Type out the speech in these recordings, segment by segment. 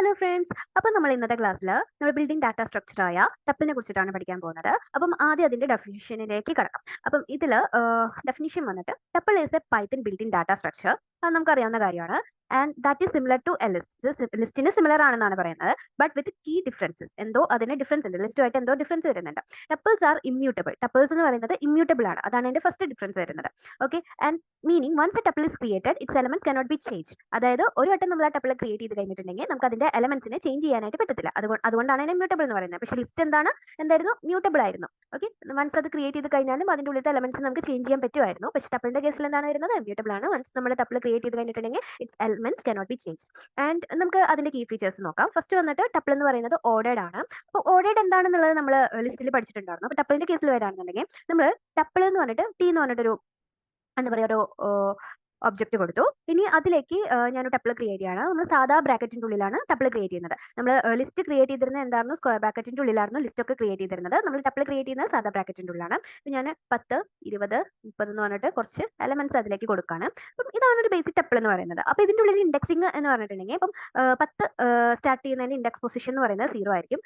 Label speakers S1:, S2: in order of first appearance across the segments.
S1: Hello friends. അപ്പോൾ നമ്മൾ ഇന്നത്തെ ക്ലാസ്സിൽ നമ്മൾ ബിൽഡിംഗ് ഡാറ്റ സ്ട്രക്ചർ ആയ ടപ്പിളിനെ കുറിച്ചിട്ടാണ് പഠിക്കാൻ പോകുന്നത്. അപ്പം ആദ്യം അതിന്റെ ഡെഫിനിഷനിലേക്ക് കടക്കാം. അപ്പം ഇതിൽ ഡെഫിനിഷൻ വന്നിട്ട് tuple is a Python built in data structure. അത് നമുക്കറിയാവുന്ന കാര്യമാണ്. And that is similar to a list. ലിസ്റ്റിന് സിമിലർ ആണെന്നാണ് പറയുന്നത്. But with key differences. എന്തോ അതിന് ഡിഫറൻസ് ഉണ്ട്. ലിസ്റ്റുമായിട്ട് എന്തോ ഡിഫറൻസ് വരുന്നുണ്ട്. Tuples R immutable. ടപ്പിൾസ് എന്ന് പറയുന്നത് ഇമ്മ്യൂട്ടബിൾ ആണ്. അതാണ് അതിന്റെ ഫസ്റ്റ് ഡിഫറൻസ് വരുന്നത്. Okay. And meaning once a tuple is created it's elements cannot be change. അതായത് ഒരു വട്ടം നമ്മൾ ആ ടപ്പിൾ ക്രിയേറ്റ് ചെയ്ത് കഴിഞ്ഞിട്ടുണ്ടെങ്കിൽ നമുക്ക് അതിന്റെ എലമെന്റ്സിനെ ചേഞ്ച് ചെയ്യാനായിട്ട് പറ്റത്തില്ല. അതുകൊണ്ടാണ് അതിനെ മ്യൂട്ടബിൾ എന്ന് പറയുന്നത്. പക്ഷേ ലിസ്റ്റ് എന്തായിരുന്നു മ്യൂട്ടബിൾ ആയിരുന്നു. ഓക്കെ. വൺസ് അത് ക്രിയേറ്റ് ചെയ്ത് കഴിഞ്ഞാലും അതിന്റെ ഉള്ളിലത്തെ എലമെന്റ്സ് നമുക്ക് ചേഞ്ച് ചെയ്യാൻ പറ്റുമായിരുന്നു. പക്ഷേ ടപ്പിളിന്റെ കേസിൽ എന്താണ് വരുന്നത്? മ്യൂട്ടബിൾ ആണ്. വൺസ് നമ്മൾ ടപ്പിൾ ക്രിയേറ്റ് ചെയ്ത് കഴിഞ്ഞിട്ടുണ്ടെങ്കിൽ it's elements cannot be change. And നമുക്ക് അതിന്റെ കീ ഫീച്ചേഴ്സ് നോക്കാം. ഫസ്റ്റ് വന്നിട്ട് ടപ്പിൾ എന്ന് പറയുന്നത് ഓർഡേഡ് ആണ്. അപ്പോൾ ഓർഡേഡ് എന്താണെന്നുള്ളത് നമ്മൾ ലിസ്റ്റിൽ പഠിച്ചിട്ടുണ്ടായിരുന്നു. അപ്പോൾ ടപ്പിളിന്റെ കേസിൽ വരാണെന്നുണ്ടെങ്കിൽ നമ്മൾ ടപ്പിൾ എന്ന് പറഞ്ഞിട്ട് ടി എന്ന് പറഞ്ഞിട്ടൊരു എന്താ പറയുക ഒരു ഒബ്ജക്റ്റ് കൊടുത്തു. ഇനി അതിലേക്ക് ഞാൻ ടപ്പിൾ ക്രിയേറ്റ് ചെയ്യാണ്. നമ്മൾ സാധാ ബ്രാക്കറ്റിന്റെ ഉള്ളിലാണ് ടപ്പിൾ ക്രിയേറ്റ് ചെയ്യുന്നത്. നമ്മൾ ലിസ്റ്റ് ക്രിയേറ്റ് ചെയ്തിരുന്നത് എന്തായിരുന്നു? സ്ക്വയർ ബ്രാക്കറ്റിന്റെ ഉള്ളിലായിരുന്നു ലിസ്റ്റ് ഒക്കെ ക്രിയേറ്റ് ചെയ്തിരുന്നത്. നമ്മൾ ടപ്പിൾ ക്രിയേറ്റ് ചെയ്യുന്നത് സാധാ ബ്രാക്കറ്റിന്റെ ഉള്ളിലാണ്. അപ്പോൾ ഞാൻ 10, 20, 30 എന്ന് പറഞ്ഞിട്ട് കുറച്ച് എലമെന്റ്സ് അതിലേക്ക് കൊടുക്കുകയാണ്. അപ്പം ഇതാണ് ഒരു ബേസിക് ടപ്പിൾ എന്ന് പറയുന്നത്. അപ്പോൾ ഇതിന്റെ ഉള്ളിൽ ഇൻഡെക്സിംഗ് എന്ന് പറഞ്ഞിട്ടുണ്ടെങ്കിൽ ഇപ്പം 10 സ്റ്റാർട്ട് ചെയ്യുന്നതിന്റെ ഇൻഡെക്സ് പൊസിഷൻ എന്ന് പറയുന്നത് 0 ആയിരിക്കും.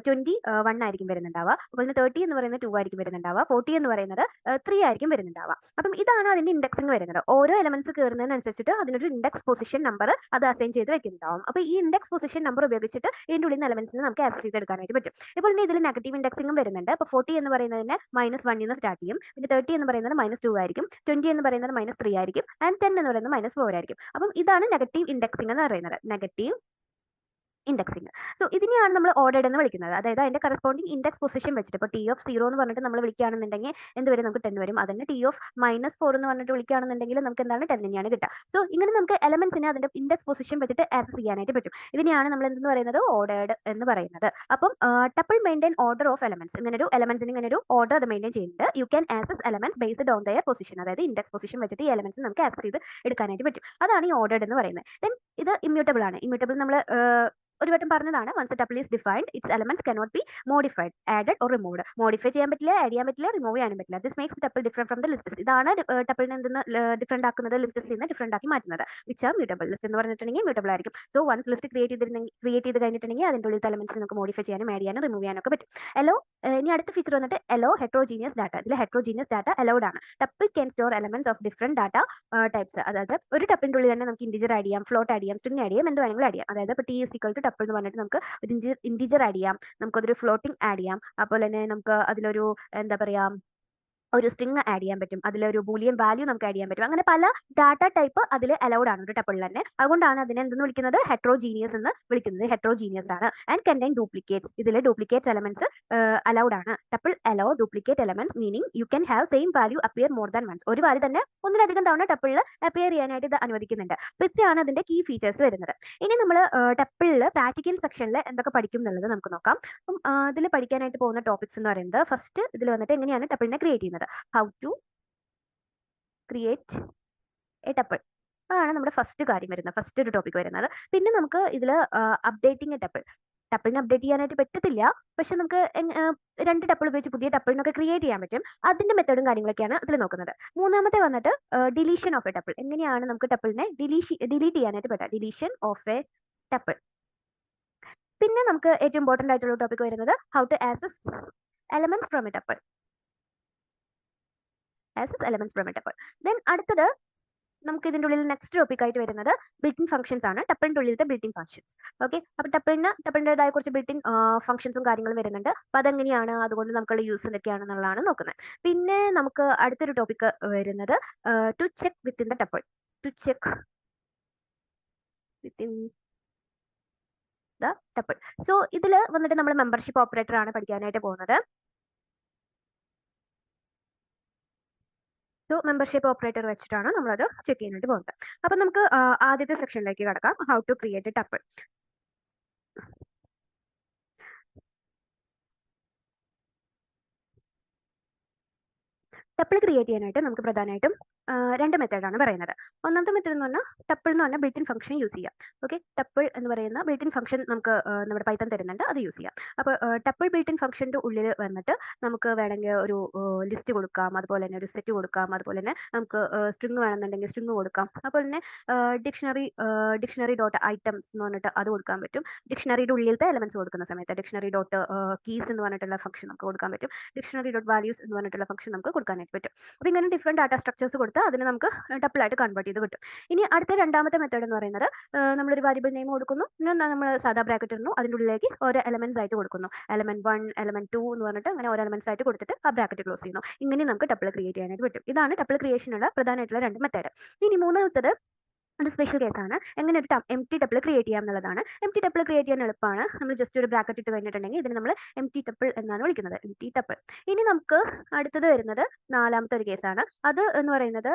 S1: 20 1 ആയിരിക്കും വരുന്നുണ്ടാവുക. അപ്പോൾ 30 എന്ന് പറയുന്നത് 2 ആയിരിക്കും വരുന്നുണ്ടാവുക. 40 എന്ന് പറയുന്നത് 3 ആയിരിക്കും വരുന്നുണ്ടാവുക. അപ്പം ഇതാണ് അതിന്റെ ഇൻഡെക്സിംഗ് വരുന്നത്. ഓരോ എലമെന്റ്സ് കയറുന്നതിനനുസരിച്ചിട്ട് അതിനൊരു ഇൻഡെക്സ് പൊസിഷൻ നമ്പർ അത് അസൈൻ ചെയ്ത് വെക്കുന്നുണ്ടാവും. അപ്പോൾ ഈ ഇൻഡെക്സ് പൊസിഷൻ നമ്പർ ഉപയോഗിച്ചിട്ട് ഇതിന്റെ ഉള്ളിൽ നിന്ന് എലമെന്റ്സിനെ നമുക്ക് ആക്സസ് ചെയ്തെടുക്കാനായിട്ട് പറ്റും. ഇപ്പോൾ തന്നെ ഇതിൽ നെഗറ്റീവ് ഇൻഡെക്സിംഗും വരുന്നുണ്ട്. അപ്പോൾ 40 എന്ന് പറയുന്നതിന് -1 നിന്ന് സ്റ്റാർട്ട് ചെയ്യും. പിന്നെ 30 എന്ന് പറയുന്നത് -2 ആയിരിക്കും. 20 എന്ന് പറയുന്നത് -3 ആയിരിക്കും. ആൻഡ് 10 എന്ന് പറയുന്നത് -4 ആയിരിക്കും. അപ്പം ഇതാണ് നെഗറ്റീവ് ഇൻഡെക്സിംഗ് എന്ന് പറയുന്നത്. Negative indexing. സോ ഇതിനെയാണ് നമ്മൾ ഓർഡേഡ് എന്ന് വിളിക്കുന്നത്. അതായത് അതിന്റെ കറസ്പോണ്ടിങ് ഇൻഡെക്സ് പൊസിഷൻ വെച്ചിട്ട് ഇപ്പോൾ T(0) എന്ന് പറഞ്ഞിട്ട് നമ്മൾ വിളിക്കുകയാണെന്നുണ്ടെങ്കിൽ എന്ത് വരും? നമുക്ക് 10 വരും. അതിന് T(-4) എന്ന് പറഞ്ഞിട്ട് വിളിക്കുകയാണെന്നുണ്ടെങ്കിൽ നമുക്ക് എന്താണ്? 10 തന്നെയാണ് കിട്ടുക. സോ ഇങ്ങനെ നമുക്ക് എലമെന്റ്സിനെ അതിന്റെ ഇൻഡെക്സ് പൊസിഷൻ വെച്ചിട്ട് ആക്സസ് ചെയ്യാനായിട്ട് പറ്റും. ഇതിനെയാണ് നമ്മൾ എന്തെന്ന് പറയുന്നത്? ഓർഡേഡ് എന്ന് പറയുന്നത്. അപ്പം tuple maintain order of elements. ഇങ്ങനെ ഒരു ഓർഡർ അത് മെയിൻറ്റെയിൻ ചെയ്യുന്നുണ്ട്. You can access elements based on there position. അതായത് ഇൻഡെക്സ് പൊസിഷൻ വെച്ചിട്ട് ഈ എലമെന്റ്സ് നമുക്ക് ആക്സസ് ചെയ്ത് എടുക്കാനായിട്ട് പറ്റും. അതാണ് ഈ ഓർഡേഡ് എന്ന് പറയുന്നത്. ദെൻ ഇത് ഇമ്മ്യൂട്ടബിൾ ആണ്. ഇമ്മ്യൂട്ടബിൾ നമ്മൾ ഒരു വട്ടം പറഞ്ഞതാണ്. Once a tuple is defined its elements cannot be modified, added or removed. Modify ചെയ്യാൻ പറ്റില്ല, ആഡ് ചെയ്യാൻ പറ്റില്ല, റിമൂവ് ചെയ്യാനും പറ്റില്ല. This makes tuple different from the lists. ഇതാണ് ടപ്പിളിനെ ഡിഫറെന്റ് ആക്കുന്നത്, ലിസ്റ്റസിൽ നിന്ന് ഡിഫറെന്റ് ആക്കി മാറ്റുന്നത്. Which are mutable. ലിസ്റ്റ് എന്ന് പറഞ്ഞിട്ടുണ്ടെങ്കിൽ മ്യൂട്ടബിൾ ആയിരിക്കും. സോ വൺസ് ലിസ്റ്റ് ക്രിയേറ്റ് ചെയ്ത് കഴിഞ്ഞിട്ടുണ്ടെങ്കിൽ അതിന്റെ ഉള്ളിൽ എലമെന്റ്സ് നമുക്ക് മോഡിഫൈ ചെയ്യാനും ആഡ് ചെയ്യാനും റിമൂവ് ചെയ്യാനും ഒക്കെ പറ്റും. ഇനി അടുത്ത ഫീച്ചർ വന്നിട്ട് ഹെട്രോജീനിയസ് ഡാറ്റ. ഇതിൽ ഹെട്രോജീനിയസ് ഡാറ്റ അലൗഡ് ആണ്. Tuple can store elements of different data types. അതായത് ഒരു ടപ്പിന്റെ ഉള്ളിൽ തന്നെ നമുക്ക് ഇന്റിജർ ആഡ് ചെയ്യാം, ഫ്ലോട്ട് ആഡ് ചെയ്യാം, സ്ട്രിംഗ് ആഡ് ചെയ്യാം, എന്ത് വേണമെങ്കിലും ആഡ് ചെയ്യാം. അതായത് ഇപ്പോൾ T ടപ്പിൾ എന്ന് പറഞ്ഞിട്ട് നമുക്ക് ഒരു ഇന്റിജർ ആഡ് ചെയ്യാം, നമുക്കതൊരു ഫ്ലോട്ടിംഗ് ആഡ് ചെയ്യാം, അതുപോലെ തന്നെ നമുക്ക് അതിലൊരു എന്താ പറയാ ഒരു സ്ട്രിംഗ് ആഡ് ചെയ്യാൻ പറ്റും, അതിലൊരു ബൂലിയൻ വാല്യൂ നമുക്ക് ആഡ് ചെയ്യാൻ പറ്റും. അങ്ങനെ പല ഡാറ്റ ടൈപ്പ് അതിൽ അലൗഡ് ആണ് ഒരു ടപ്പിളിൽ തന്നെ. അതുകൊണ്ടാണ് അതിനെ എന്തെന്ന് വിളിക്കുന്നത്? ഹെട്രോജീനിയസ് എന്ന് വിളിക്കുന്നത്. ഹെട്രോജീനിയസ് ആണ്. And contain duplicates. ഇതിൽ ഡ്യൂപ്ലിക്കേറ്റ് എലമെന്റ്സ് അലൗഡ് ആണ്. Tuple allow duplicate elements, meaning you can have same value appear more than once. ഒരു വാല്യൂ തന്നെ ഒന്നിലധികം തവണ ടപ്പിളിൽ അപ്പിയർ ചെയ്യാനായിട്ട് ഇത് അനുവദിക്കുന്നുണ്ട്. അപ്പോൾ ഇത്രയാണ് അതിന്റെ കീ ഫീച്ചേഴ്സ് വരുന്നത്. ഇനി നമ്മൾ ടപ്പിളിൽ പ്രാക്ടിക്കൽ സെക്ഷനിൽ എന്തൊക്കെ പഠിക്കും എന്നുള്ളത് നമുക്ക് നോക്കാം. അപ്പം ഇതിൽ പഠിക്കാനായിട്ട് പോകുന്ന ടോപ്പിക്സ് എന്ന് പറയുന്നത് ഫസ്റ്റ് ഇതിൽ വന്നിട്ട് എങ്ങനെയാണ് ടപ്പിളിനെ ക്രിയേറ്റ് ചെയ്യുന്നത്, how to create a tuple. അതാണ് നമ്മുടെ ഫസ്റ്റ് കാര്യം വരുന്നത്, ഫസ്റ്റ് ഒരു ടോപ്പിക് വരുന്നത്. പിന്നെ നമുക്ക് ഇതിൽ അപ്ഡേറ്റിംഗ് എ ടപ്പിളിനെ അപ്ഡേറ്റ് ചെയ്യാനായിട്ട് പറ്റത്തില്ല, പക്ഷെ നമുക്ക് 2 ടപ്പിൾ ഉപയോഗിച്ച് പുതിയ ടപ്പിളിനൊക്കെ ക്രിയേറ്റ് ചെയ്യാൻ പറ്റും. അതിന്റെ മെത്തേഡും കാര്യങ്ങളൊക്കെയാണ് ഇതിൽ നോക്കുന്നത്. മൂന്നാമത്തെ വന്നിട്ട് ഡിലീഷൻ ഓഫ് എ ടപ്പിൾ. എങ്ങനെയാണ് നമുക്ക് ടപ്പിളിനെ ഡിലീറ്റ് ചെയ്യാനായിട്ട് പറ്റുക, ഡിലീഷൻ ഓഫ് എ ടപ്പിൾ. പിന്നെ നമുക്ക് ഏറ്റവും ഇമ്പോർട്ടന്റ് ആയിട്ടുള്ള ടോപ്പിക് വരുന്നത് how to access elements from a tuple. Then അടുത്തത് നമുക്ക് ഇതിന്റെ ഉള്ളിൽ നെക്സ്റ്റ് ടോപ്പിക് ആയിട്ട് വരുന്നത് ബിൽറ്റ് ഇൻ ഫംഗ്ഷൻസ് ആണ്. ടപ്പിളിന്റെ ഉള്ളിലത്തെ ബിൽറ്റ് ഇൻ ഫംഗ്ഷൻസ്. ഓക്കെ. അപ്പോൾ ടപ്പിളിൻ്റെതായ കുറച്ച് ബിൽറ്റ് ഇൻ ഫംഗ്ഷൻസും കാര്യങ്ങളും വരുന്നുണ്ട്. അപ്പോൾ അതെങ്ങനെയാണ്, അതുകൊണ്ട് നമുക്കുള്ള യൂസ് എന്തൊക്കെയാണെന്നുള്ളതാണ് നോക്കുന്നത്. പിന്നെ നമുക്ക് അടുത്തൊരു ടോപ്പിക് വരുന്നത് to check within the tuple. To check within the tuple. So ഇതിൽ വന്നിട്ട് നമ്മൾ മെമ്പർഷിപ്പ് ഓപ്പറേറ്റർ ആണ് പഠിക്കാനായിട്ട് പോകുന്നത്. സോ മെമ്പർഷിപ്പ് ഓപ്പറേറ്റർ വെച്ചിട്ടാണ് നമ്മളത് ചെക്ക് ചെയ്യാനായിട്ട് പോകുന്നത്. അപ്പം നമുക്ക് ആദ്യത്തെ സെക്ഷനിലേക്ക് കടക്കാം, how to create a tuple. Tuple create ചെയ്യാനായിട്ട് നമുക്ക് പ്രധാനമായിട്ടും രണ്ട് മെത്തേഡാണ് പറയുന്നത്. ഒന്നാമത്തെ മെത്തേഡ് എന്ന് പറഞ്ഞാൽ ടപ്പിൾ എന്ന് പറഞ്ഞ ബിൽറ്റ് ഇൻ ഫംഗ്ഷൻ യൂസ് ചെയ്യാം. ഓക്കെ, ടപ്പിൾ എന്ന് പറയുന്ന ബിൽറ്റ് ഇൻ ഫംഗ്ഷൻ നമുക്ക് നമ്മുടെ പൈത്തൺ തരുന്നുണ്ട്, അത് യൂസ് ചെയ്യാം. അപ്പോൾ ടപ്പിൾ ബിൽറ്റ് ഇൻ ഫംഗ്ഷന്റെ ഉള്ളിൽ വന്നിട്ട് നമുക്ക് വേണമെങ്കിൽ ഒരു ലിസ്റ്റ് കൊടുക്കാം, അതുപോലെ തന്നെ ഒരു സെറ്റ് കൊടുക്കാം, അതുപോലെ തന്നെ നമുക്ക് സ്ട്രിംഗ് വേണമെന്നുണ്ടെങ്കിൽ സ്ട്രിംഗ് കൊടുക്കാം, അതുപോലെ തന്നെ ഡിക്ഷണറി ഡോട്ട് ഐറ്റംസ് എന്ന് പറഞ്ഞിട്ട് അത് കൊടുക്കാൻ പറ്റും. ഡിക്ഷണറിയുടെ ഉള്ളിലത്തെ എലമെന്റ്സ് കൊടുക്കുന്ന സമയത്ത് ഡിക്ഷണറി ഡോട്ട് കീസ് എന്ന് പറഞ്ഞിട്ടുള്ള ഫംഗ്ഷൻ നമുക്ക് കൊടുക്കാൻ പറ്റും. ഡിക്ഷണറി ഡോട്ട് വാല്യൂസ് എന്ന് പറഞ്ഞിട്ടുള്ള ഫംഗ്ഷൻ നമുക്ക് കൊടുക്കാനായിട്ട് പറ്റും. അപ്പോൾ ഇങ്ങനെ ഡിഫറെന്റ് ഡാറ്റ സ്ട്രക്ചേഴ്സ് കൊടുത്ത് അതിനെ നമുക്ക് ടപ്പിളായിട്ട് കൺവേർട്ട് ചെയ്ത് കിട്ടും. ഇനി അടുത്ത രണ്ടാമത്തെ മെത്തേഡ് എന്ന് പറയുന്നത് നമ്മളൊരു വേരിയബിൾ നെയിം കൊടുക്കുന്നു, പിന്നെ നമ്മൾ സാധാ ബ്രാക്കറ്റ് ഇടുന്നു, അതിൻ്റെ ഉള്ളിലേക്ക് ഓരോ എലമെന്റ്സ് ആയിട്ട് കൊടുക്കുന്നു. എലമെന്റ് 1, എലമെന്റ് 2 എന്ന് പറഞ്ഞിട്ട് അങ്ങനെ ഓരോ എലമെന്റ്സ് ആയിട്ട് കൊടുത്തിട്ട് ആ ബ്രാക്കറ്റ് ക്ലോസ് ചെയ്യുന്നു. ഇങ്ങനെ നമുക്ക് ടപ്പിൾ ക്രിയേറ്റ് ചെയ്യാനായിട്ട് പറ്റും. ഇതാണ് ടപ്പിൾ ക്രിയേഷനുള്ള പ്രധാനമായിട്ടുള്ള രണ്ട് മെത്തേഡ്. ഇനി മൂന്നാമത്തത് ഒരു സ്പെഷ്യൽ കേസാണ്. എങ്ങനെ ഒരു എംപ്റ്റി ടപ്പിൾ ക്രിയേറ്റ് ചെയ്യാം എന്നുള്ളതാണ്. എംപ്റ്റി ടപ്പിൾ ക്രിയേറ്റ് ചെയ്യാൻ എളുപ്പമാണ്. നമ്മൾ ജസ്റ്റ് ഒരു ബ്രാക്കറ്റ് ഇട്ട് കഴിഞ്ഞിട്ടുണ്ടെങ്കിൽ ഇതിനെ നമ്മൾ എംപ്റ്റി ടപ്പിൾ എന്നാണ് വിളിക്കുന്നത്, എംപ്റ്റി ടപ്പിൾ. ഇനി നമുക്ക് അടുത്തത് വരുന്നത് നാലാമത്തെ ഒരു കേസാണ്. അത് എന്ന് പറയുന്നത്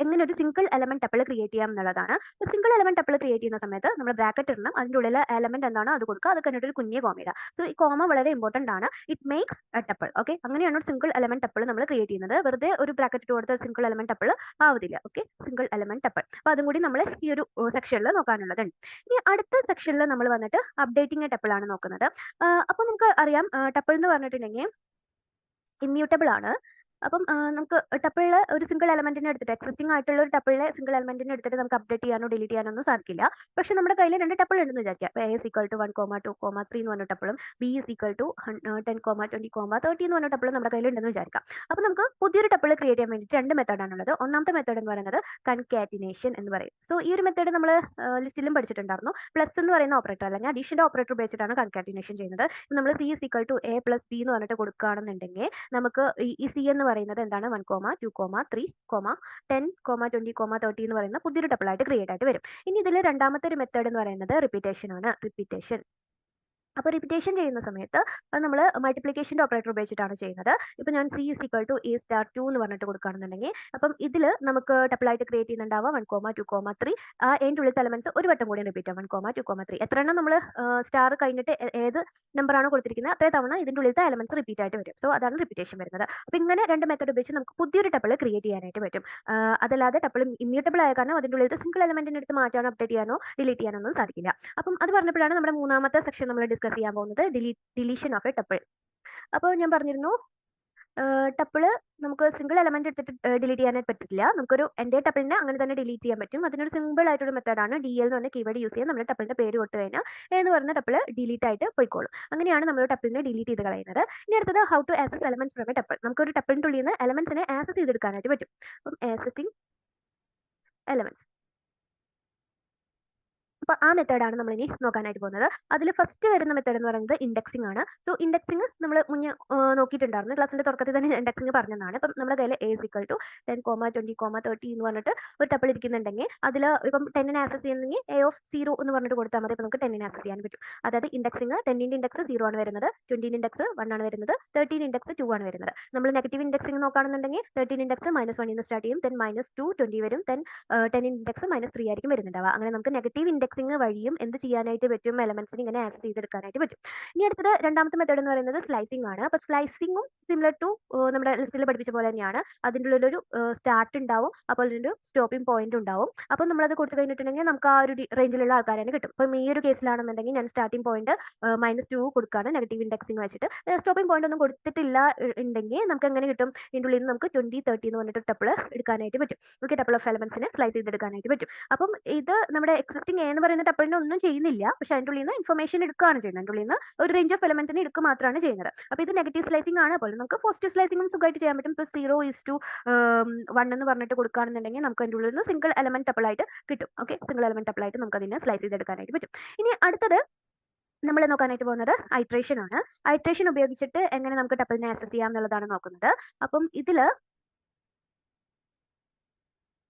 S1: എങ്ങനെ ഒരു സിംഗിൾ എലമെന്റ് ടപ്പിൾ ക്രിയേറ്റ് ചെയ്യാം എന്നുള്ളതാണ്. സിംഗിൾ എലമെന്റ് ടപ്പിൾ ക്രിയേറ്റ് ചെയ്യുന്ന സമയത്ത് നമ്മൾ ബ്രാക്കറ്റ് ഇടണം, അതിൻ്റെ ഉള്ളിലെ എലമെന്റ് എന്താണോ അത് കൊടുക്കുക, അത് കഴിഞ്ഞിട്ട് ഒരു കുഞ്ഞേ കോമ ഇടുക. സോ ഈ കോമ വളരെ ഇമ്പോർട്ടന്റ് ആണ്. It makes a tuple. Okay, അങ്ങനെയാണ് ഒരു സിംഗിൾ എലമെന്റ് ടപ്പിൾ നമ്മൾ ക്രിയേറ്റ് ചെയ്യുന്നത്. വെറുതെ ഒരു ബ്രാക്കറ്റ് ഇട്ട് കൊടുത്ത സിംഗിൾ എലമെന്റ് ടപ്പിൾ ആവതില്ല. Okay, single element tuple. അപ്പോൾ അതും കൂടി നമ്മൾ ഈ ഒരു സെക്ഷനിൽ നോക്കാനുള്ളതുണ്ട്. ഇനി അടുത്ത സെക്ഷനിൽ നമ്മൾ വന്നിട്ട് അപ്ഡേറ്റിംഗ് എ ടപ്പിൾ ആണ് നോക്കുന്നത്. അപ്പോൾ നമുക്ക് അറിയാം ടപ്പിൾ എന്ന് പറഞ്ഞിട്ടുണ്ടെങ്കിൽ ഇമ്മ്യൂട്ടബിൾ ആണ്. അപ്പം നമുക്ക് ടപ്പിളിൽ ഒരു സിംഗിൾ എലമെന്റിനെ എടുത്തിട്ട് എക്സിസ്റ്റിംഗ് ആയിട്ടുള്ള ഒരു ടപ്പിളിലെ സിംഗിൾ എലമെന്റിനെ എടുത്തിട്ട് നമുക്ക് അപ്ഡേറ്റ് ചെയ്യാനോ ഡിലീറ്റ് ചെയ്യാനോ ഒന്നും സാധിക്കില്ല. പക്ഷെ നമ്മുടെ കയ്യിൽ രണ്ട് ടപ്പിൾ ഉണ്ടെന്ന് വിചാരിക്കുക. A is equal to 1, 2, 3 എന്ന് പറഞ്ഞ ടപ്പിളും B is equal to 10, 20, 30 എന്ന് പറഞ്ഞ ടപ്പിളും നമ്മുടെ കയ്യിൽ ഉണ്ടെന്ന് വിചാരിക്കാം. അപ്പോൾ നമുക്ക് പുതിയൊരു ടപ്പിൾ ക്രിയേറ്റ് ചെയ്യാൻ വേണ്ടിയിട്ട് രണ്ട് മെത്തേഡാണുള്ളത്. ഒന്നാമത്തെ മെത്തേഡ് എന്ന് പറയുന്നത് കൺകാറ്റിനേഷൻ എന്ന് പറയും. സോ ഈ ഒരു മെത്തേഡ് നമ്മൾ ലിസ്റ്റിലും പഠിച്ചിട്ടുണ്ടായിരുന്നു. പ്ലസ് എന്ന് പറയുന്ന ഓപ്പറേറ്റർ അല്ലെങ്കിൽ അഡീഷന്റെ ഓപ്പറേറ്റർ ഉപയോഗിച്ചിട്ടാണ് കൺകാറ്റിനേഷൻ ചെയ്യുന്നത്. നമ്മൾ C is equal to A plus B എന്ന് പറഞ്ഞിട്ട് കൊടുക്കുകയാണെന്നുണ്ടെങ്കിൽ നമുക്ക് ഈ C എന്ന് പറയുന്നത് എന്താണ് 1, 2, 3, 10, 20, 30 എന്ന് പറയുന്ന പുതിയൊരു ടപ്പിൾ ആയിട്ട് ക്രിയേറ്റ് ആയിട്ട് വരും. ഇനി ഇതിൽ രണ്ടാമത്തെ ഒരു മെത്തേഡ് എന്ന് പറയുന്നത് റിപ്പീറ്റേഷൻ ആണ്. റിപ്പീറ്റേഷൻ. അപ്പോൾ റിപ്പീറ്റേഷൻ ചെയ്യുന്ന സമയത്ത് അത് നമ്മൾ മൾട്ടിപ്ലിക്കേഷൻ്റെ ഓപ്പറേറ്റർ ഉപയോഗിച്ചിട്ടാണ് ചെയ്യുന്നത്. ഇപ്പോൾ ഞാൻ C is equal to A star 2 എന്ന് പറഞ്ഞിട്ട് കൊടുക്കുകയാണെന്നുണ്ടെങ്കിൽ അപ്പം ഇതിൽ നമുക്ക് ടപ്പിളായിട്ട് ക്രിയേറ്റ് ചെയ്യുന്നുണ്ടാവുക 1, 2, 3. ആ എൻ്റെ ഉള്ളിലത്തെ എലമെന്റ്സ് ഒരു വട്ടം കൂടി റിപ്പീറ്റ് ആവും 1, 2, 3. എത്ര എണ്ണം നമ്മൾ സ്റ്റാർ കഴിഞ്ഞിട്ട് ഏത് നമ്പറാണോ കൊടുത്തിരിക്കുന്നത് അത്രേ തവണ ഇതിൻ്റെ ഉള്ളിലത്തെ എലമെന്റ്സ് റിപ്പീറ്റ് ആയിട്ട് വരും. സോ അതാണ് റിപ്പീറ്റേഷൻ വരുന്നത്. അപ്പോൾ ഇങ്ങനെ രണ്ട് മെത്തേഡ് ഉപയോഗിച്ച് നമുക്ക് പുതിയൊരു ടപ്പിൾ ക്രിയേറ്റ് ചെയ്യാനായിട്ട് പറ്റും. അതല്ലാതെ ടപ്പിൾ ഇമ്മ്യൂട്ടബിൾ ആയ കാരണം അതിൻ്റെ ഉള്ളിലത്തെ സിംഗിൾ എലമെന്റിനെ എടുത്ത് മാറ്റാനോ അപ്ഡേറ്റ് ചെയ്യാനോ ഡിലീറ്റ് ചെയ്യാനോ ഒന്നും സാധിക്കില്ല. അപ്പം അത് പറഞ്ഞപ്പോഴാണ് നമ്മുടെ മൂന്നാമത്തെ സെക്ഷൻ നമ്മൾ ഡിസ്കസ് ചെയ്യാൻ പോകുന്നത്, ഡിലീഷൻ ഓഫ് എ ടപ്പിൾ. അപ്പോൾ ഞാൻ പറഞ്ഞിരുന്നു ടപ്പിള് നമുക്ക് സിംഗിൾ എലമെന്റ് എടുത്തിട്ട് ഡിലീറ്റ് ചെയ്യാനായിട്ട് പറ്റില്ല. നമുക്കൊരു എൻ്റെ ടപ്പിളിനെ അങ്ങനെ തന്നെ ഡിലീറ്റ് ചെയ്യാൻ പറ്റും. അതിനൊരു സിമ്പിൾ ആയിട്ടൊരു മെത്തേഡാണ് DL എന്ന് പറഞ്ഞ കീവേഡ് യൂസ് ചെയ്യാൻ നമ്മുടെ ടപ്പിളിന്റെ പേര് കൊടുത്തു കഴിഞ്ഞാൽ എന്ന് പറഞ്ഞ ടപ്പിൾ ഡിലീറ്റ് ആയിട്ട് പോയിക്കോളും. അങ്ങനെയാണ് നമ്മൾ ടപ്പിളിനെ ഡിലീറ്റ് ചെയ്ത് കളയുന്നത്. ഇനി അടുത്തത് how to access elements from a tuple. നമുക്കൊരു ടപ്പിളിന്റെ ഉള്ളിൽ നിന്ന് എലമെന്റ്സിനെ ആക്സസ് ചെയ്തെടുക്കാനായിട്ട് പറ്റും. അപ്പം ആക്സസിങ് എലമെന്റ്സ്, അപ്പോൾ ആ മെത്തേഡാണ് നമ്മൾ ഇനി നോക്കാനായിട്ട് പോകുന്നത്. അതിൽ ഫസ്റ്റ് വരുന്ന മെത്തേഡ് എന്ന് പറയുന്നത് ഇൻഡെക്സിംഗ് ആണ്. സോ ഇൻഡെക്സിംഗ് നമ്മൾ മുന്നേ നോക്കിയിട്ടുണ്ടായിരുന്നു, ക്ലാസ്സിന്റെ തുടക്കത്തിൽ തന്നെ ഇൻഡെക്സിംഗ് പറഞ്ഞതാണ്. ഇപ്പം നമ്മുടെ കയ്യിൽ A is equal to 10, 20, 30 എന്ന് പറഞ്ഞിട്ട് ഒരു ടപ്പിൾ ഇരിക്കുന്നുണ്ടെങ്കിൽ അതിൽ ഇപ്പം 10നെ ആക്സസ് ചെയ്യുന്നെങ്കിൽ A of 0 എന്ന് പറഞ്ഞിട്ട് കൊടുത്താൽ മതി. അപ്പോൾ നമുക്ക് 10നെ ആക്സസ് ചെയ്യാൻ പറ്റും. അതായത് ഇൻഡെക്സിംഗ് 10ന്റെ ഇൻഡെക്സ് 0 ആണ് വരുന്നത്, 20ന്റെ ഇൻഡെക്സ് 1 ആണ് വരുന്നത്, 13 ഇൻഡെക്സ് 2 ആണ് വരുന്നത്. നമ്മൾ നെഗറ്റീവ് ഇൻഡെക്സിംഗ് നോക്കുകയാണെന്നുണ്ടെങ്കിൽ 13 ഇൻഡെക്സ് -1 നിന്ന് സ്റ്റാർട്ട് ചെയ്യും, then -2, 20 വരും, then 10 ഇൻഡെക്സ് -3 ആയിരിക്കും വരുന്നുണ്ടാവുക. അങ്ങനെ നമുക്ക് നെഗറ്റീവ് ഇൻഡെക്സിംഗ് വഴിയും എന്ത് ചെയ്യാനായിട്ട് പറ്റും, എലമെന്റ്സിന് ഇങ്ങനെ ആക്സസ് ചെയ്തെടുക്കാനായിട്ട് പറ്റും. ഇനി അടുത്തത് രണ്ടാമത്തെ മെത്തേഡ് എന്ന് പറയുന്നത് സ്ലൈസിംഗ് ആണ്. അപ്പോൾ സ്ലൈസിംഗും സിമിലർ ടു നമ്മുടെ ലിസ്റ്റിൽ പഠിപ്പിച്ച പോലെ തന്നെയാണ്. അതിൻ്റെ ഉള്ളിലൊരു സ്റ്റാർട്ട് ഉണ്ടാവും, അപ്പോൾ ഒരു സ്റ്റോപ്പിംഗ് പോയിന്റ് ഉണ്ടാവും. അപ്പോൾ നമ്മളത് കൊടുത്തു കഴിഞ്ഞിട്ടുണ്ടെങ്കിൽ നമുക്ക് ആ ഒരു റേഞ്ചിലുള്ള ആൾക്കാരെ തന്നെ കിട്ടും. അപ്പം ഈ ഒരു കേസിലാണെന്നുണ്ടെങ്കിൽ ഞാൻ സ്റ്റാർട്ടിംഗ് പോയിന്റ് -2 കൊടുക്കുകയാണ് നെഗറ്റീവ് ഇൻഡെക്സിംഗ് വെച്ചിട്ട്. സ്റ്റോപ്പിംഗ് പോയിന്റ് ഒന്നും കൊടുത്തിട്ടില്ല ഉണ്ടെങ്കിൽ നമുക്ക് എങ്ങനെ കിട്ടും, ഇതിൻ്റെ ഉള്ളിൽ നിന്ന് നമുക്ക് 20, 30 എന്ന് പറഞ്ഞിട്ട് ടപ്പിൾ എടുക്കാനായിട്ട് പറ്റും. നമുക്ക് ടപ്പിൾ ഓഫ് എലമെന്റ്സിനെ സ്ലൈസ് ചെയ്തെടുക്കാനായിട്ട് പറ്റും. അപ്പം ഇത് നമ്മുടെ എക്സിസ്റ്റിംഗ് എന്ന് പറയുന്ന ടപ്പിളിനെ ഒന്നും ചെയ്യുന്നില്ല, പക്ഷെ അതിൻ്റെ ഉള്ളിൽ നിന്ന് ഇൻഫർമേഷൻ എടുക്കുകയാണ് ചെയ്യുന്നത്. അതിൻ്റെ ഉള്ളിൽ നിന്ന് ഒരു റേഞ്ച് ഓഫ് എലമെന്റ്സിനെ എടുക്കുക മാത്രമാണ് ചെയ്യുന്നത്. അപ്പോൾ ഇത് നെഗറ്റീവ് സ്ലൈസിംഗ് ആണ്. അപ്പോൾ നമുക്ക് പോസിറ്റീവ് സ്ലൈസിംഗും സുഖമായിട്ട് ചെയ്യാൻ പറ്റും. ഇപ്പോൾ 0:1 എന്ന് പറഞ്ഞിട്ട് കൊടുക്കുകയാണെന്നുണ്ടെങ്കിൽ നമുക്ക് അതിൻ്റെ ഉള്ളിൽ നിന്ന് സിംഗിൾ എലമെന്റ് ടപ്പിളായിട്ട് കിട്ടും. ഓക്കെ, സിംഗിൾ എലമെന്റ് ടപ്പിളായിട്ട് നമുക്ക് അതിനെ സ്ലൈസ് ചെയ്തെടുക്കാനായിട്ട് പറ്റും. ഇനി അടുത്തത് നമ്മൾ നോക്കാനായിട്ട് പോകുന്നത് ഐട്രേഷൻ ആണ്. ഐട്രേഷൻ ഉപയോഗിച്ചിട്ട് എങ്ങനെ നമുക്ക് ടപ്പിളിനെ ആക്സസ് ചെയ്യാം എന്നുള്ളതാണ് നോക്കുന്നത്. അപ്പം ഇതിൽ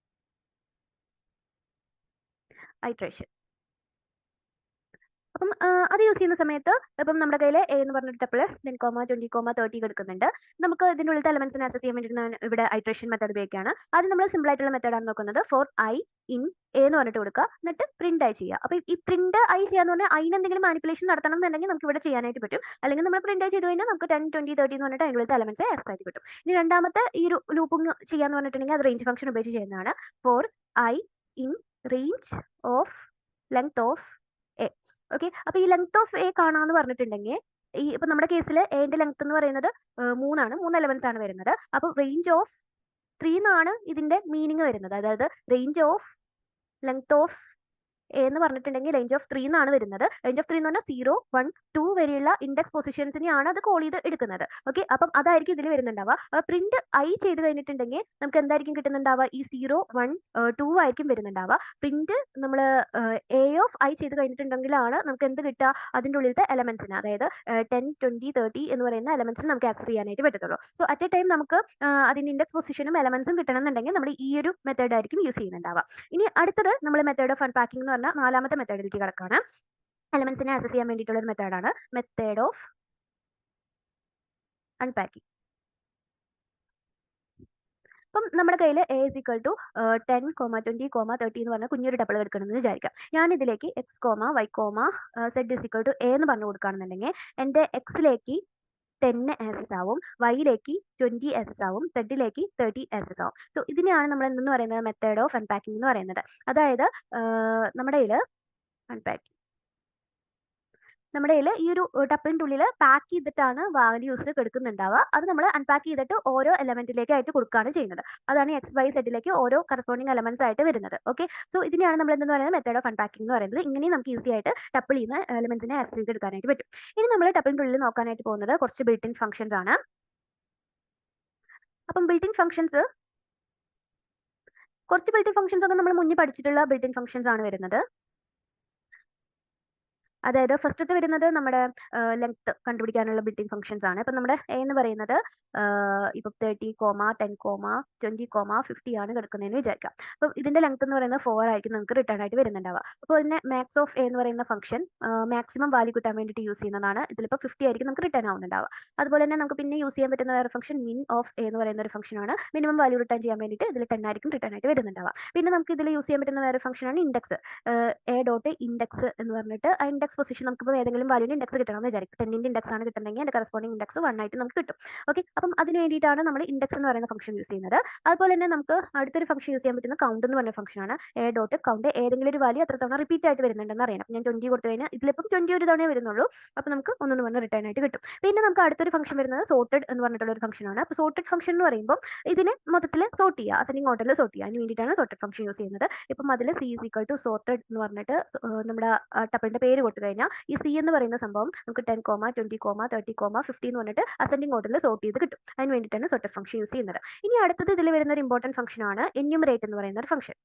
S1: ഐട്രേഷൻ അപ്പം അത് യൂസ് ചെയ്യുന്ന സമയത്ത് ഇപ്പം നമ്മുടെ കയ്യിൽ എ എന്ന് പറഞ്ഞൊരു ടപ്പിൾ 10, 20, 30 കിടക്കുന്നുണ്ട്. നമുക്ക് ഇതിൻ്റെ ഉള്ളിലത്തെ എലമെന്റ്സിനെ ആക്സസ് ചെയ്യാൻ വേണ്ടിയിട്ട് ഇവിടെ ഐട്രേഷൻ മെത്തേഡ് ഉപയോഗിക്കുകയാണ്. ആദ്യം നമ്മൾ സിമ്പിൾ ആയിട്ടുള്ള മെത്തേഡാണ് നോക്കുന്നത്. ഫോർ ഐ ഇൻ എ എന്ന് പറഞ്ഞിട്ട് കൊടുക്കുക, എന്നിട്ട് പ്രിന്റ് ഐ ചെയ്യുക. അപ്പോൾ ഈ പ്രിന്റ് ഐ ചെയ്യാന്ന് പറഞ്ഞാൽ അതിന് എന്തെങ്കിലും മാനിപ്പുലേഷൻ നടത്തണം എന്നുണ്ടെങ്കിൽ നമുക്ക് ഇവിടെ ചെയ്യാനായിട്ട് പറ്റും. അല്ലെങ്കിൽ നമ്മൾ പ്രിന്റ് ഐ ചെയ്ത് കഴിഞ്ഞാൽ നമുക്ക് 10, 20, 30 എന്ന് പറഞ്ഞിട്ട് അതിൻ്റെ ഉള്ളിലത്തെ എലമെന്റ്സ് ആക്സസ് ആയിട്ട് കിട്ടും. ഇനി രണ്ടാമത്തെ ഈ ഒരു ലൂപ്പിംഗ് ചെയ്യാന്ന് പറഞ്ഞിട്ടുണ്ടെങ്കിൽ അത് റേഞ്ച് ഫംഗ്ഷൻ ഉപയോഗിച്ച് ചെയ്യുന്നതാണ്. For i in range of length of a. Okay, അപ്പൊ ഈ ലെങ്ത് ഓഫ് എ കാണാന്ന് പറഞ്ഞിട്ടുണ്ടെങ്കിൽ ഇപ്പൊ നമ്മുടെ കേസിൽ എന്റെ ലെങ്ത് എന്ന് പറയുന്നത് 3 എലമെന്റ്സ് ആണ് വരുന്നത്. അപ്പൊ റേഞ്ച് ഓഫ് 3 എന്നാണ് ഇതിന്റെ മീനിങ് വരുന്നത്. അതായത് range of length of A എന്ന് പറഞ്ഞിട്ടുണ്ടെങ്കിൽ റേഞ്ച് ഓഫ് 3 എന്നാണ് വരുന്നത്. റേഞ്ച് ഓഫ് 3 എന്ന് പറഞ്ഞാൽ 0, 1, 2 വരെയുള്ള ഇൻഡെക്സ് പൊസിഷൻസിനെയാണ് അത് കോൾ ചെയ്ത് എടുക്കുന്നത്. ഓക്കെ, അപ്പം അതായിരിക്കും ഇതിൽ വരുന്നുണ്ടാവുക. പ്രിന്റ് ഐ ചെയ്ത് കഴിഞ്ഞിട്ടുണ്ടെങ്കിൽ നമുക്ക് എന്തായിരിക്കും കിട്ടുന്നുണ്ടാവുക? ഈ 0, 1, 2 ആയിരിക്കും വരുന്നുണ്ടാവുക. പ്രിന്റ് നമ്മൾ എ ഓഫ് ഐ ചെയ്ത് കഴിഞ്ഞിട്ടുണ്ടെങ്കിലാണ് നമുക്ക് എന്ത് കിട്ടുക? അതിൻ്റെ ഉള്ളിലത്തെ എലമെന്റ്സിന്, അതായത് 10, 20, 30 എന്ന് പറയുന്ന എലമെന്റ്സിന് നമുക്ക് ആക്സസ് ചെയ്യാനായിട്ട് പറ്റത്തുള്ളൂ. സോ അറ്റ് എ ടൈം നമുക്ക് അതിന്റെ ഇൻഡെക്സ് പൊസിഷനും എലമെന്റ്സും കിട്ടണം എന്നുണ്ടെങ്കിൽ നമ്മൾ ഈ ഒരു മെത്തേഡ് ആയിരിക്കും യൂസ് ചെയ്യുന്നുണ്ടാവുക. ഇനി അടുത്തത് നമ്മൾ മെത്തേഡ് ഓഫ് അൺപാക്കിംഗ് എന്ന് പറഞ്ഞ 4ാമത്തെ മെത്തേഡിലേക്ക് കിടക്കാണ്. എലമെന്റ്സിനെ ആക്സസ് ചെയ്യാൻ വേണ്ടിയിട്ടുള്ള ഒരു മെത്തേഡാണ് മെത്തേഡ് ഓഫ് അൺപാക്കിംഗ്. അപ്പം നമ്മുടെ കയ്യിൽ എ ഇസ് ഈക്വൽ ടു 10, 20, 30 എന്ന് പറഞ്ഞ കുഞ്ഞൊരു ടപ്പിൾ എടുക്കണമെന്ന് വിചാരിക്കാം. ഞാൻ ഇതിലേക്ക് x comma y comma z is equal to a എന്ന് പറഞ്ഞു കൊടുക്കുകയാണെന്നുണ്ടെങ്കിൽ എൻ്റെ എക്സിലേക്ക് 10 ആക്സസ് ആവും, വൈയിലേക്ക് 20 ആക്സസ് ആവും, സെഡിലേക്ക് 30 ആക്സസ് ആവും. സോ ഇതിനെയാണ് നമ്മൾ എന്തെന്ന് പറയുന്നത്? മെത്തേഡ് ഓഫ് അൺപാക്കിംഗ് എന്ന് പറയുന്നത്. അതായത് നമ്മുടെ കയ്യിൽ നമ്മുടെ ഈ ഒരു ടപ്പിളിൻ്റെ ഉള്ളിൽ പാക്ക് ചെയ്തിട്ടാണ് വാല്യൂസ് കിടക്കുന്നുണ്ടാവുക. അത് നമ്മൾ അൺപാക്ക് ചെയ്തിട്ട് ഓരോ എലമെന്റിലേക്ക് ആയിട്ട് കൊടുക്കുകയാണ് ചെയ്യുന്നത്. അതാണ് എക്സ് വൈ സെഡിലേക്ക് ഓരോ കറസ്പോണ്ടിങ് എലമെന്റ്സ് ആയിട്ട് വരുന്നത്. ഓക്കെ, സോ ഇതിനെയാണ് നമ്മൾ എന്തെന്ന് പറയുന്നത്? മെത്തേഡ് ഓഫ് അൺപാക്കിംഗ് എന്ന് പറയുന്നത്. ഇങ്ങനെ നമുക്ക് ഈസി ആയിട്ട് ടപ്പിളിൽ നിന്ന് എലമെന്റ്സിനെ ആക്സസ് ചെയ്തെടുക്കാനായിട്ട് പറ്റും. ഇനി നമ്മൾ ടപ്പിളിൻ്റെ ഉള്ളിൽ നോക്കാനായിട്ട് പോകുന്നത് കുറച്ച് ബിൽറ്റ് ഇൻ ഫംഗ്ഷൻസ് ആണ്. അപ്പം ബിൽറ്റ് ഇൻ ഫംഗ്ഷൻസ് കുറച്ച് ബിൽറ്റ് ഇൻ ഫംഗ്ഷൻസ് ഒക്കെ നമ്മൾ മുന്നേ പഠിച്ചിട്ടുള്ള ബിൽറ്റ് ഇൻ ഫംഗ്ഷൻസ് ആണ് വരുന്നത്. അതായത് ഫസ്റ്റത്തെ വരുന്നത് നമ്മുടെ ലെങ്ത് കണ്ടുപിടിക്കാനുള്ള ബിൽറ്റ് ഇൻ ഫംഗ്ഷൻസ് ആണ്. ഇപ്പം നമ്മുടെ എ എന്ന് പറയുന്നത് ഇപ്പം 30, 10, 20, 50 ആണ് കിടക്കുന്നതെന്ന് വിചാരിക്കാം. അപ്പം ഇതിന്റെ ലെങ്ത് എന്ന് പറയുന്നത് 4 ആയിരിക്കും നമുക്ക് റിട്ടേൺ ആയിട്ട് വരുന്നുണ്ടാവുക. അപ്പോൾ ഇതിനെ മാക്സ് ഓഫ് എ എന്ന് പറയുന്ന ഫംഗ്ഷൻ മാക്സിമം വാല്യൂ കിട്ടാൻ വേണ്ടിയിട്ട് യൂസ് ചെയ്യുന്നതാണ്. ഇതിലിപ്പോൾ 50 ആയിരിക്കും നമുക്ക് റിട്ടേൺ ആവുന്നുണ്ടാവുക. അതുപോലെ തന്നെ നമുക്ക് പിന്നെ യൂസ് ചെയ്യാൻ പറ്റുന്ന വേറെ ഫംഗ്ഷൻ മിൻ ഓഫ് എ എന്ന് പറയുന്ന ഒരു ഫംഗ്ഷൻ ആണ്. മിനിമം വാല്യൂ റിട്ടേൺ ചെയ്യാൻ വേണ്ടിയിട്ട് ഇതിൽ 10 ആയിരിക്കും റിട്ടേൺ ആയിട്ട് വരുന്നുണ്ടാവുക. പിന്നെ നമുക്ക് ഇതിൽ യൂസ് ചെയ്യാൻ പറ്റുന്ന വേറെ ഫംഗ്ഷൻ ആണ് ഇൻഡെക്സ്. എ ഡോട്ട് ഇൻഡെക്സ് എന്ന് പറഞ്ഞിട്ട് ആ ഇൻഡെക്സ് പൊസിഷൻ നമുക്കിപ്പോൾ ഏതെങ്കിലും വാല്യൂന് ഇൻഡെക്സ് കിട്ടണമെന്ന് വിചാരിക്കും. 10ന്റെ ഇൻഡെക്സ് ആണ് കിട്ടുന്നെങ്കിൽ അതിന്റെ കറസ്പോണ്ടിങ് ഇൻഡെക്സ് 1 ആയിട്ട് നമുക്ക് കിട്ടും. ഓക്കെ, അപ്പം അതിന് വേണ്ടിയിട്ടാണ് നമ്മൾ ഇൻഡെക്സ് എന്ന് പറയുന്ന ഫംഗ്ഷൻ യൂസ് ചെയ്യുന്നത്. അതുപോലെ തന്നെ നമുക്ക് അടുത്തൊരു ഫംഗ്ഷൻ യൂസ് ചെയ്യാൻ പറ്റുന്ന കൗണ്ട് എന്ന് പറഞ്ഞ ഫംഗ്ഷൻ ആണ്. എ ഡോട്ട് കൗണ്ട് ഏതെങ്കിലും ഒരു വാല്യൂ എത്ര തവണ റിപ്പീറ്റ് ആയിട്ട് വരുന്നുണ്ടെന്ന് അറിയണം. ഞാൻ 20 കൊടുത്തു കഴിഞ്ഞാൽ ഇതിലിപ്പം 20 ഒരു തവണയേ വരുന്നുള്ളൂ. അപ്പോൾ നമുക്ക് 1 പറഞ്ഞ് റിട്ടേൺ ആയിട്ട് കിട്ടും. പിന്നെ നമുക്ക് അടുത്തൊരു ഫംഗ്ഷൻ വരുന്നത് സോർട്ടഡ് എന്ന് പറഞ്ഞിട്ടുള്ള ഒരു ഫംഗ്ഷൻ ആണ്. അപ്പോൾ സോർട്ടഡ് ഫംഗ്ഷൻ എന്ന് പറയുമ്പോൾ ഇതിനെ മൊത്തത്തിൽ സോർട്ട് ചെയ്യുക, അസെൻഡിങ് ഓർഡറിൽ സോർട്ട് ചെയ്യുക. അതിന് വേണ്ടിയിട്ടാണ് സോർട്ടഡ് ഫംഗ്ഷൻ യൂസ് ചെയ്യുന്നത്. ഇപ്പം അതിൽ c is equal to sorted എന്ന് പറഞ്ഞിട്ട് നമ്മുടെ ടപ്പിളിന്റെ പേര് കൊടുത്തു കഴിഞ്ഞാൽ ഈ സി എന്ന് പറയുന്ന സംഭവം നമുക്ക് 10, 20, 30, 50 എന്ന് പറഞ്ഞിട്ട് അസെൻഡിങ് ഓർഡറിൽ സോർട്ട് ചെയ്ത് കിട്ടും. അതിന് വേണ്ടിയിട്ടാണ് സോർട്ടഡ് ഫംഗ്ഷൻ യൂസ് ചെയ്യുന്നത്. ഇനി അടുത്തത് ഇതിൽ വരുന്ന ഒരു ഇമ്പോർട്ടന്റ് ഫംഗ്ഷൻ ആണ് എന്യൂമറേറ്റ് എന്ന് പറയുന്ന ഒരു ഫംഗ്ഷൻ.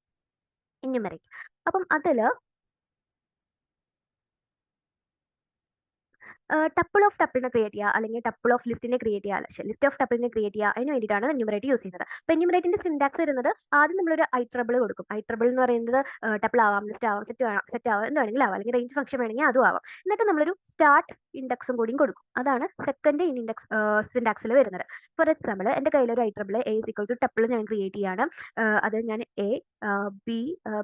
S1: എന്യൂമറേറ്റ്, അപ്പം അതിൽ ടപ്പിൾ ഓഫ് ടപ്പിളിനെ ക്രിയേറ്റ് ചെയ്യുക, അല്ലെങ്കിൽ ടപ്പിൾ ഓഫ് ലിസ്റ്റിനെ ക്രിയേറ്റ് ചെയ്യുക, ലിസ്റ്റ് ഓഫ് ടപ്പിളിനെ ക്രിയേറ്റ് ചെയ്യുക. അതിന് വേണ്ടിയിട്ടാണ് എന്യൂമറേറ്റ് യൂസ് ചെയ്യുന്നത്. അപ്പോൾ എന്യൂമറേറ്റിന്റെ സിൻടാക്സ് വരുന്നത് ആദ്യം നമ്മളൊരു ഐ ട്രബിൾ കൊടുക്കും. ഐ ട്രബിൾ എന്ന് പറയുന്നത് ടപ്പിൾ ആവാം, ലിസ്റ്റ് ആവാം, സെറ്റ് ആവാം, എന്ത് വേണമെങ്കിലും ആവാം, അല്ലെങ്കിൽ റേഞ്ച് ഫംഗ്ഷൻ വേണമെങ്കിൽ അതും ആവാം. എന്നിട്ട് നമ്മളൊരു സ്റ്റാർട്ട് ഇൻഡെക്സും കൂടിയും കൊടുക്കും. അതാണ് സെക്കൻഡ് ഇൻഡെക്സ് സിൻടാക്സിൽ വരുന്നത്. ഫോർ എക്സാമ്പിൾ എൻ്റെ കയ്യിലൊരു I trouble a is equal to tuple ഞാൻ ക്രിയേറ്റ് ചെയ്യാണ്. അത് ഞാൻ എ ബി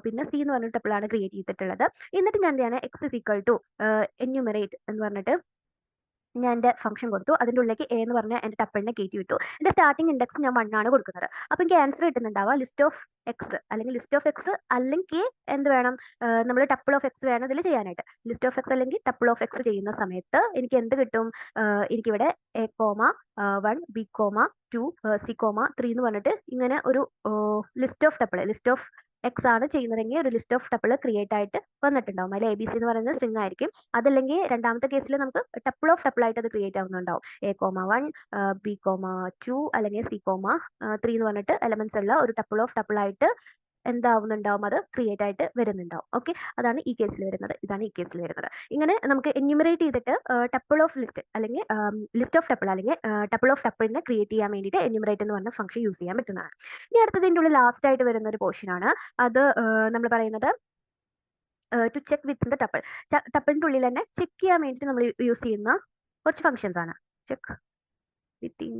S1: പിന്നെ സി എന്ന് പറഞ്ഞ ടപ്പിളാണ് ക്രിയേറ്റ് ചെയ്തിട്ടുള്ളത്. എന്നിട്ട് ഞാൻ എന്ത് ചെയ്യാണ്? X is equal to enumerate എന്ന് പറഞ്ഞിട്ട് ഞാൻ എൻ്റെ ഫംഗ്ഷൻ കൊടുത്തു. അതിൻ്റെ ഉള്ളിലേക്ക് എ എന്ന് പറഞ്ഞ എൻ്റെ ടപ്പിളിനെ കയറ്റി വിട്ടു. എൻ്റെ സ്റ്റാർട്ടിംഗ് ഇൻഡെക്സ് ഞാൻ 1 ആണ് കൊടുക്കുന്നത്. അപ്പോൾ എനിക്ക് ആൻസർ കിട്ടുന്നുണ്ടാവുക ലിസ്റ്റ് ഓഫ് എക്സ്, അല്ലെങ്കിൽ ലിസ്റ്റ് ഓഫ് എക്സ് അല്ലെങ്കിൽ എന്ത് വേണം? നമ്മൾ ടപ്പിൾ ഓഫ് എക്സ് വേണം ഇതിൽ ചെയ്യാനായിട്ട്. ലിസ്റ്റ് ഓഫ് എക്സ് അല്ലെങ്കിൽ ടപ്പിൾ ഓഫ് എക്സ് ചെയ്യുന്ന സമയത്ത് എനിക്ക് എന്ത് കിട്ടും? എനിക്കിവിടെ A comma 1, B comma 2, C comma 3 എന്ന് പറഞ്ഞിട്ട് ഇങ്ങനെ ഒരു list of tuple, list of X ആണ് ചെയ്യുന്നതെങ്കിൽ ഒരു ലിസ്റ്റ് ഓഫ് ടപ്പിൾ ക്രിയേറ്റ് ആയിട്ട് വന്നിട്ടുണ്ടാവും. അതിൽ എ ബി സി എന്ന് പറയുന്നത് സ്ട്രിംഗ് ആയിരിക്കും. അതല്ലെങ്കിൽ രണ്ടാമത്തെ കേസിൽ നമുക്ക് ടപ്പിൾ ഓഫ് ടപ്പിൾ ആയിട്ട് അത് ക്രിയേറ്റ് ആവുന്നുണ്ടാവും. എ കോമ 1, ബി കോമ 2 അല്ലെങ്കിൽ സി കോമ 3 എന്ന് പറഞ്ഞിട്ട് എലമെന്റ്സ് ഉള്ള ഒരു ടപ്പിൾ ഓഫ് ടപ്പിൾ ആയിട്ട് എന്താവുന്നുണ്ടാവും? അത് ക്രിയേറ്റ് ആയിട്ട് വരുന്നുണ്ടാവും. ഓക്കെ, അതാണ് ഈ കേസിൽ വരുന്നത്. ഇതാണ് ഈ കേസിൽ വരുന്നത്. ഇങ്ങനെ നമുക്ക് എന്യൂമറേറ്റ് ചെയ്തിട്ട് ടപ്പിൾ ഓഫ് ലിസ്റ്റ് അല്ലെങ്കിൽ ലിസ്റ്റ് ഓഫ് ടപ്പിൾ അല്ലെങ്കിൽ ടപ്പിൾ ഓഫ് ടപ്പിളിനെ ക്രിയേറ്റ് ചെയ്യാൻ വേണ്ടിയിട്ട് എന്യൂമറേറ്റ് എന്ന് പറഞ്ഞ ഫംഗ്ഷൻ യൂസ് ചെയ്യാൻ പറ്റുന്നതാണ്. ഇനി അടുത്തതിൻ്റെ ഉള്ളിൽ ലാസ്റ്റ് ആയിട്ട് വരുന്ന ഒരു പോർഷൻ ആണ്. അത് നമ്മൾ പറയുന്നത് to check within the tuple. ടപ്പിളിന്റെ ഉള്ളിൽ തന്നെ ചെക്ക് ചെയ്യാൻ വേണ്ടിയിട്ട് നമ്മൾ യൂസ് ചെയ്യുന്ന കുറച്ച് ഫംഗ്ഷൻസ് ആണ്. Check within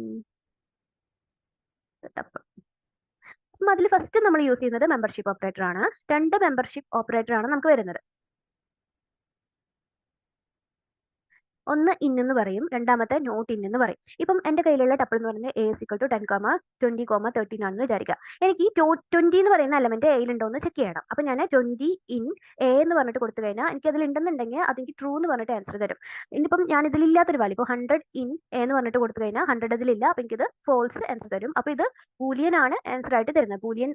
S1: the tuple. അപ്പം അതിൽ ഫസ്റ്റ് നമ്മൾ യൂസ് ചെയ്യുന്നത് മെമ്പർഷിപ്പ് ഓപ്പറേറ്റർ ആണ്. 2 മെമ്പർഷിപ്പ് ഓപ്പറേറ്റർ ആണ് നമുക്ക് വരുന്നത്. ഒന്ന് ഇൻ എന്ന് പറയും, രണ്ടാമത്തെ നോട്ട് ഇൻ എന്ന് പറയും. ഇപ്പം എൻ്റെ കയ്യിലുള്ള ടപ്പിൾ എന്ന് പറയുന്നത് A is equal to 10, 20, 13 ആണെന്ന് വിചാരിക്കുക. എനിക്ക് ഈ 20 എന്ന് പറയുന്ന എലമെന്റ് എയിലുണ്ടോ എന്ന് ചെക്ക് ചെയ്യണം. അപ്പം ഞാൻ 20 ഇൻ A എന്ന് പറഞ്ഞിട്ട് കൊടുത്തു കഴിഞ്ഞാൽ എനിക്ക് അതിൽ ഉണ്ടെന്നുണ്ടെങ്കിൽ അതെനിക്ക് ട്രൂ എന്ന് പറഞ്ഞിട്ട് ആൻസർ തരും. ഇനിയിപ്പം ഞാൻ ഇതിലില്ലാത്തൊരു വാല്യൂ, ഇപ്പോൾ 100 ഇൻ A എന്ന് പറഞ്ഞിട്ട് കൊടുത്തു കഴിഞ്ഞാൽ 100 അതിലില്ല, അപ്പം എനിക്കിത് ഫോൾസ് ആൻസർ തരും. അപ്പോൾ ഇത് ബൂലിയൻ ആണ് ആൻസർ ആയിട്ട് തരുന്നത്, ബൂലിയൻ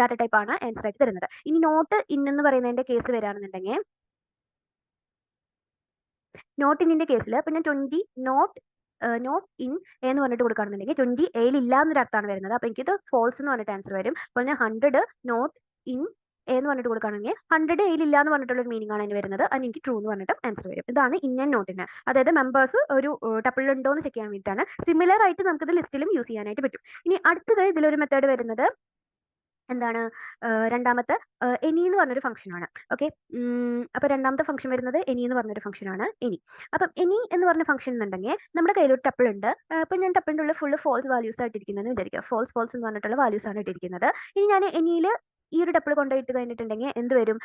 S1: ഡാറ്റ ടൈപ്പ് ആണ് ആൻസർ ആയിട്ട് തരുന്നത്. ഇനി നോട്ട് ഇൻ എന്ന് പറയുന്നതിന്റെ കേസ് വരികയാണെന്നുണ്ടെങ്കിൽ, നോട്ട് ഇന്നിന്റെ കേസിൽ പിന്നെ 20 നോട്ട് ഇൻ എന്ന് പറഞ്ഞിട്ട് കൊടുക്കുകയാണെന്നുണ്ടെങ്കിൽ 20 എയിൽ ഇല്ല എന്നൊരു അർത്ഥമാണ് വരുന്നത്. അപ്പോൾ എനിക്കിത് ഫോൾസ് എന്ന് പറഞ്ഞിട്ട് ആൻസർ വരും. അപ്പോൾ ഞാൻ 100 നോട്ട് ഇൻ എന്ന് പറഞ്ഞിട്ട് കൊടുക്കുകയാണെങ്കിൽ 100 എയിൽ ഇല്ല എന്ന് പറഞ്ഞിട്ടുള്ള ഒരു മീനിങ് ആണ് അതിന് വരുന്നത്. അതിന് എനിക്ക് ട്രൂ എന്ന് പറഞ്ഞിട്ട് ആൻസർ വരും. ഇതാണ് ഇൻ ആൻഡ് നോട്ട് ഇൻ. അതായത് മെമ്പേഴ്സ് ഒരു ടപ്പിൾ ഉണ്ടോ എന്ന് ചെക്ക് ചെയ്യാൻ വേണ്ടിയിട്ടാണ്. സിമിലർ ആയിട്ട് നമുക്കിത് ലിസ്റ്റിലും യൂസ് ചെയ്യാനായിട്ട് പറ്റും. ഇനി അടുത്തത് ഇതിലൊരു മെത്തേഡ് വരുന്നത് എന്താണ്, രണ്ടാമത്തെ എനി എന്ന് പറഞ്ഞൊരു ഫംഗ്ഷൻ ആണ്. ഓക്കെ, അപ്പോൾ രണ്ടാമത്തെ ഫംഗ്ഷൻ വരുന്നത് എനി എന്ന് പറഞ്ഞൊരു ഫംഗ്ഷൻ ആണ്. എനി, അപ്പം എനി എന്ന് പറഞ്ഞ ഫംഗ്ഷൻ എന്നുണ്ടെങ്കിൽ നമ്മുടെ കയ്യിൽ ഒരു ടപ്പിൾ ഉണ്ട്. അപ്പം ഞാൻ ടപ്പിളിൻ്റെ ഉള്ളിൽ ഫുള്ള് ഫോൾസ് വാല്യൂസ് ആയിട്ട് ഇരിക്കുന്നതെന്ന് വിചാരിക്കുക. ഫോൾസ് എന്ന് പറഞ്ഞിട്ടുള്ള വാല്യൂസ് ആണ് ഇട്ടിരിക്കുന്നത്. ഇനി ഞാൻ എനിയിൽ ഈ ഒരു ടപ്പിൾ കൊണ്ടുപോയിട്ട് കഴിഞ്ഞിട്ടുണ്ടെങ്കിൽ എന്ത് വരും,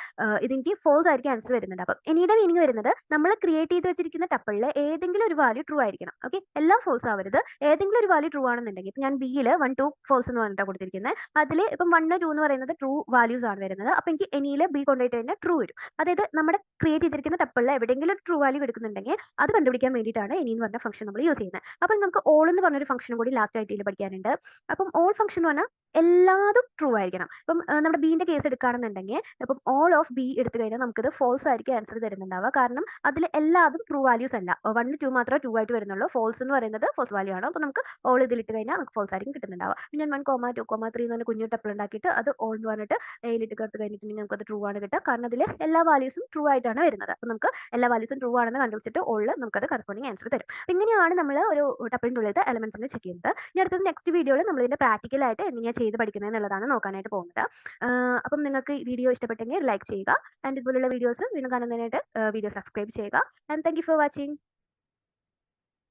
S1: ഇതെനിക്ക് ഫോൾസ് ആയിരിക്കും ആൻസർ വരുന്നുണ്ട്. അപ്പം എനിയുടെ മീനിങ് വരുന്നത് നമ്മൾ ക്രിയേറ്റ് ചെയ്ത് വെച്ചിരിക്കുന്ന ടപ്പിളിൽ ഏതെങ്കിലും ഒരു വാല്യൂ ട്രൂ ആയിരിക്കണം. ഓക്കെ, എല്ലാം ഫോൾസ് ആവരുത്, ഏതെങ്കിലും ഒരു വാല്യൂ ട്രൂ ആണെന്നുണ്ടെങ്കിൽ, ഇപ്പം ഞാൻ ബിയിൽ 1, 2 ഫോൾസ് എന്ന് പറഞ്ഞിട്ടാണ് കൊടുത്തിരിക്കുന്നത്. അതിൽ ഇപ്പം 1, 2 എന്ന് പറയുന്നത് ട്രൂ വാല്യൂസ് ആണ് വരുന്നത്. അപ്പം എനിക്ക് എനിയിൽ ബി കൊണ്ടുപോയിട്ട് കഴിഞ്ഞാൽ ട്രൂ വരും. അതായത് നമ്മുടെ ക്രിയേറ്റ് ചെയ്തിരിക്കുന്ന ടപ്പിളിൽ എവിടെയെങ്കിലും ഒരു ട്രൂ വാല്യൂ എടുക്കുന്നുണ്ടെങ്കിൽ അത് കണ്ടുപിടിക്കാൻ വേണ്ടിയിട്ടാണ് എനി എന്ന് പറഞ്ഞ ഫംഗ്ഷൻ നമ്മൾ യൂസ് ചെയ്യുന്നത്. അപ്പം നമുക്ക് ഓൾ എന്ന് പറഞ്ഞൊരു ഫംഗ്ഷൻ കൂടി ലാസ്റ്റ് ആയിട്ട് ഇതിൽ പഠിക്കാനുണ്ട്. അപ്പം ഓൾ ഫംഗ്ഷൻ എന്ന് പറഞ്ഞാൽ എല്ലാതും ട്രൂ ആയിരിക്കണം. ഇപ്പം നമ്മുടെ ബീന്റെ കേസ് എടുക്കുകയാണെന്നുണ്ടെങ്കിൽ, ഇപ്പം ഓൾ ഓഫ് ബി എടുത്തു കഴിഞ്ഞാൽ നമുക്കത് ഫോൾസ് ആയിരിക്കും ആൻസർ തരുന്നുണ്ടാവുക. കാരണം അതിൽ എല്ലാതും ട്രൂ വാല്യൂസ് അല്ല, 1, 2 മാത്രമേ ട്രൂ ആയിട്ട് വരുന്നുള്ളൂ. ഫോൾസ് എന്ന് പറയുന്നത് ഫോൾസ് വാല്യൂ ആണ്. അപ്പോൾ നമുക്ക് ഓൾ ഇതിലിട്ട് കഴിഞ്ഞാൽ നമുക്ക് ഫോൾസ് ആയിരിക്കും കിട്ടുന്നുണ്ടാവുക. ഞാൻ 1, 2, 3 എന്ന് പറഞ്ഞ കുഞ്ഞു ടപ്പിൾ ഉണ്ടാക്കിയിട്ട് അത് ഓൾ എന്ന് പറഞ്ഞിട്ട് എയിലിട്ട് കൊടുത്ത് കഴിഞ്ഞിട്ടുണ്ടെങ്കിൽ നമുക്കത് ട്രൂ ആണ് കിട്ടുക. കാരണം അതിൽ എല്ലാ വാല്യൂസും ട്രൂ ആയിട്ടാണ് വരുന്നത്. അപ്പോൾ നമുക്ക് എല്ലാ വാല്യൂസും ട്രൂ ആണെന്ന് കണ്ടുപിടിച്ചിട്ട് ഓളിൽ നമുക്കത് കറസ്പോണ്ടിങ് ആൻസർ തരും. അപ്പോൾ ഇങ്ങനെയാണ് നമ്മൾ ഒരു ടപ്പിളിൻ്റെ ഉള്ളിലത്തെ എലമെന്റ്സിനെ ചെക്ക് ചെയ്യുന്നത്. ഇനി അടുത്തത് നെക്സ്റ്റ് വീഡിയോയിൽ നമ്മൾ ഇതിന്റെ പ്രാക്ടിക്കലായിട്ട് എങ്ങനെയാണ് ചെയ്ത് പഠിക്കുന്നത് എന്നുള്ളതാണ് നോക്കാനായിട്ട് പോകുന്നത്. അപ്പം നിങ്ങൾക്ക് ഈ വീഡിയോ ഇഷ്ടപ്പെട്ടെങ്കിൽ ലൈക്ക് ചെയ്യുക. ആൻഡ് ഇതുപോലുള്ള വീഡിയോസ് വീണ്ടും കാണുന്നതിനായിട്ട് വീഡിയോ സബ്സ്ക്രൈബ് ചെയ്യുക. And thank you for watching.